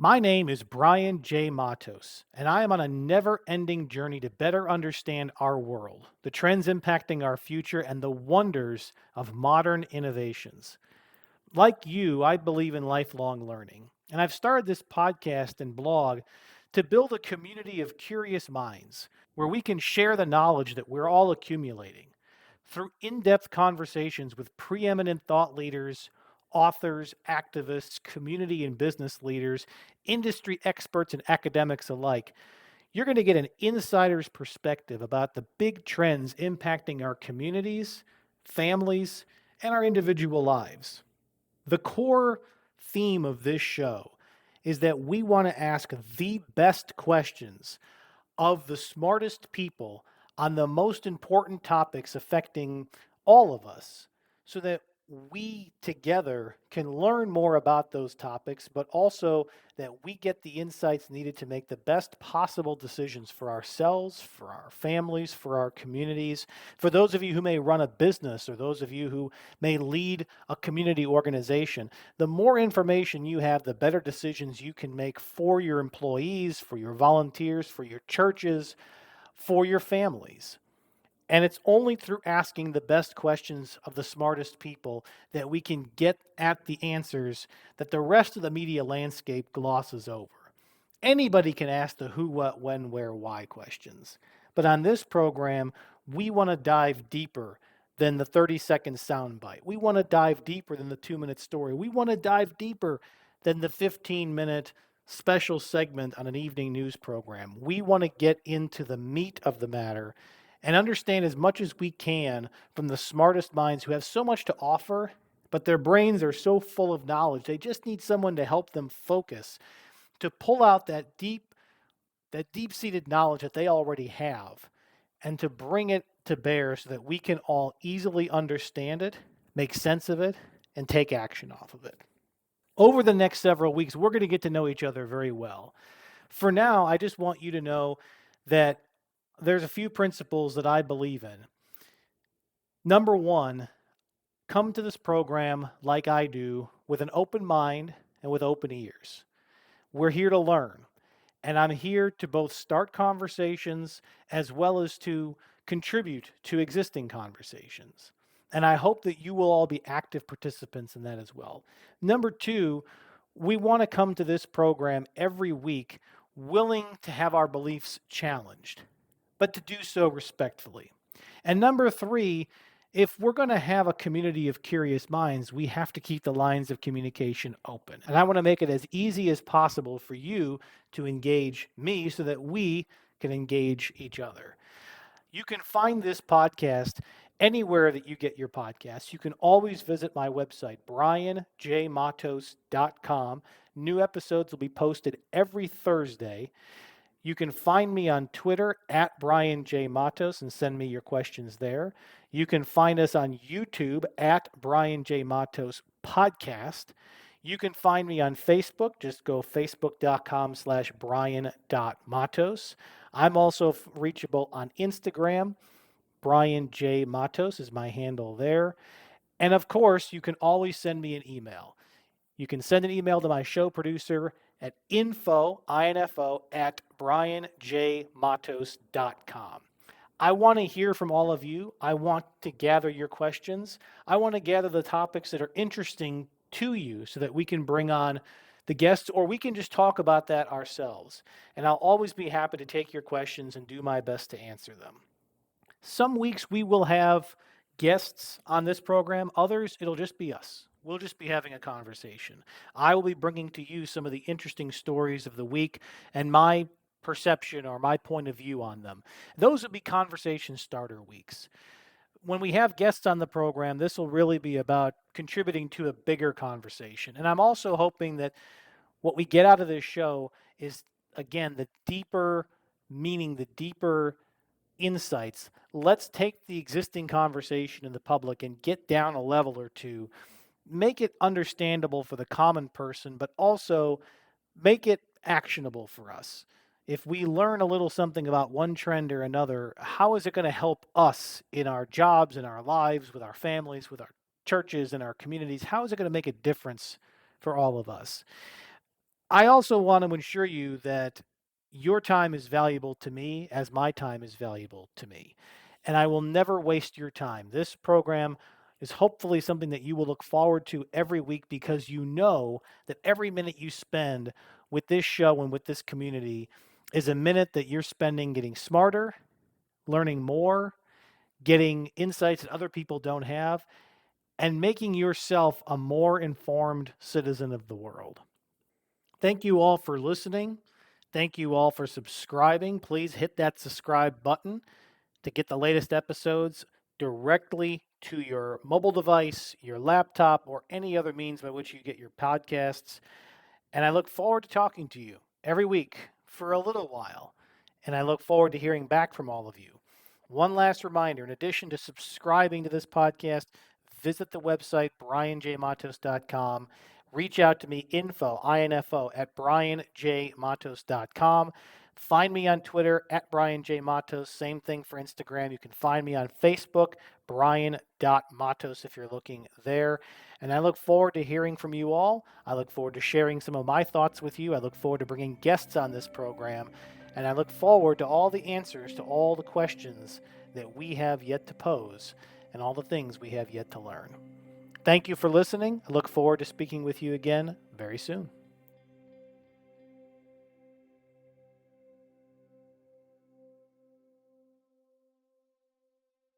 My name is Brian J. Matos, and I am on a never ending journey to better understand our world, the trends impacting our future, and the wonders of modern innovations. Like you, I believe in lifelong learning, and I've started this podcast and blog to build a community of curious minds where we can share the knowledge that we're all accumulating. Through in depth conversations with preeminent thought leaders, authors, activists, community and business leaders, industry experts, and academics alike, you're going to get an insider's perspective about the big trends impacting our communities, families, and our individual lives. The core theme of this show is that we want to ask the best questions of the smartest people on the most important topics affecting all of us so that we together can learn more about those topics, but also that we get the insights needed to make the best possible decisions for ourselves, for our families, for our communities. For those of you who may run a business or those of you who may lead a community organization, the more information you have, the better decisions you can make for your employees, for your volunteers, for your churches, for your families. And it's only through asking the best questions of the smartest people that we can get at the answers that the rest of the media landscape glosses over. Anybody can ask the who, what, when, where, why questions. But on this program, we want to dive deeper than the 30-second soundbite. We want to dive deeper than the 2-minute story. We want to dive deeper than the 15-minute special segment on an evening news program. We want to get into the meat of the matter and understand as much as we can from the smartest minds who have so much to offer, but their brains are so full of knowledge. They just need someone to help them focus, to pull out that deep-seated knowledge that they already have and to bring it to bear so that we can all easily understand it, make sense of it, and take action off of it. Over the next several weeks, we're going to get to know each other very well. For now, I just want you to know that there's a few principles that I believe in. Number one, come to this program like I do with an open mind and with open ears. We're here to learn, and I'm here to both start conversations as well as to contribute to existing conversations. And I hope that you will all be active participants in that as well. Number two, we want to come to this program every week willing to have our beliefs challenged, but to do so respectfully. And number three, if we're going to have a community of curious minds, we have to keep the lines of communication open. And I want to make it as easy as possible for you to engage me so that we can engage each other. You can find this podcast anywhere that you get your podcasts. You can always visit my website, brianjmatos.com. New episodes will be posted every Thursday. You can find me on Twitter at Brian J. Matos and send me your questions there. You can find us on YouTube at Brian J. Matos Podcast. You can find me on Facebook. Just go facebook.com/brian.matos. I'm also reachable on Instagram. Brian J. Matos is my handle there. And of course, you can always send me an email. You can send an email to my show producer at info at brianjmatos.com. I want to hear from all of you. I want to gather your questions. I want to gather the topics that are interesting to you so that we can bring on the guests or we can just talk about that ourselves. And I'll always be happy to take your questions and do my best to answer them. Some weeks we will have guests on this program. Others, it'll just be us. We'll just be having a conversation. I will be bringing to you some of the interesting stories of the week and my perception or my point of view on them. Those will be conversation starter weeks. When we have guests on the program, this will really be about contributing to a bigger conversation. And I'm also hoping that what we get out of this show is, again, the deeper meaning, the deeper insights. Let's take the existing conversation in the public and get down a level or two, make it understandable for the common person, but also make it actionable for us. If we learn a little something about one trend or another, how is it going to help us in our jobs, in our lives, with our families, with our churches, and our communities? How is it going to make a difference for all of us? I also want to assure you that your time is valuable to me as my time is valuable to me. And I will never waste your time. This program is hopefully something that you will look forward to every week because you know that every minute you spend with this show and with this community is a minute that you're spending getting smarter, learning more, getting insights that other people don't have, and making yourself a more informed citizen of the world. Thank you all for listening. Thank you all for subscribing. Please hit that subscribe button to get the latest episodes directly to your mobile device, your laptop, or any other means by which you get your podcasts. And I look forward to talking to you every week for a little while. And I look forward to hearing back from all of you. One last reminder, in addition to subscribing to this podcast, visit the website, brianjmatos.com. Reach out to me, info, at brianjmatos.com. Find me on Twitter, at brianjmatos. Same thing for Instagram. You can find me on Facebook, brian.matos, if you're looking there. And I look forward to hearing from you all. I look forward to sharing some of my thoughts with you. I look forward to bringing guests on this program. And I look forward to all the answers to all the questions that we have yet to pose and all the things we have yet to learn. Thank you for listening. I look forward to speaking with you again very soon.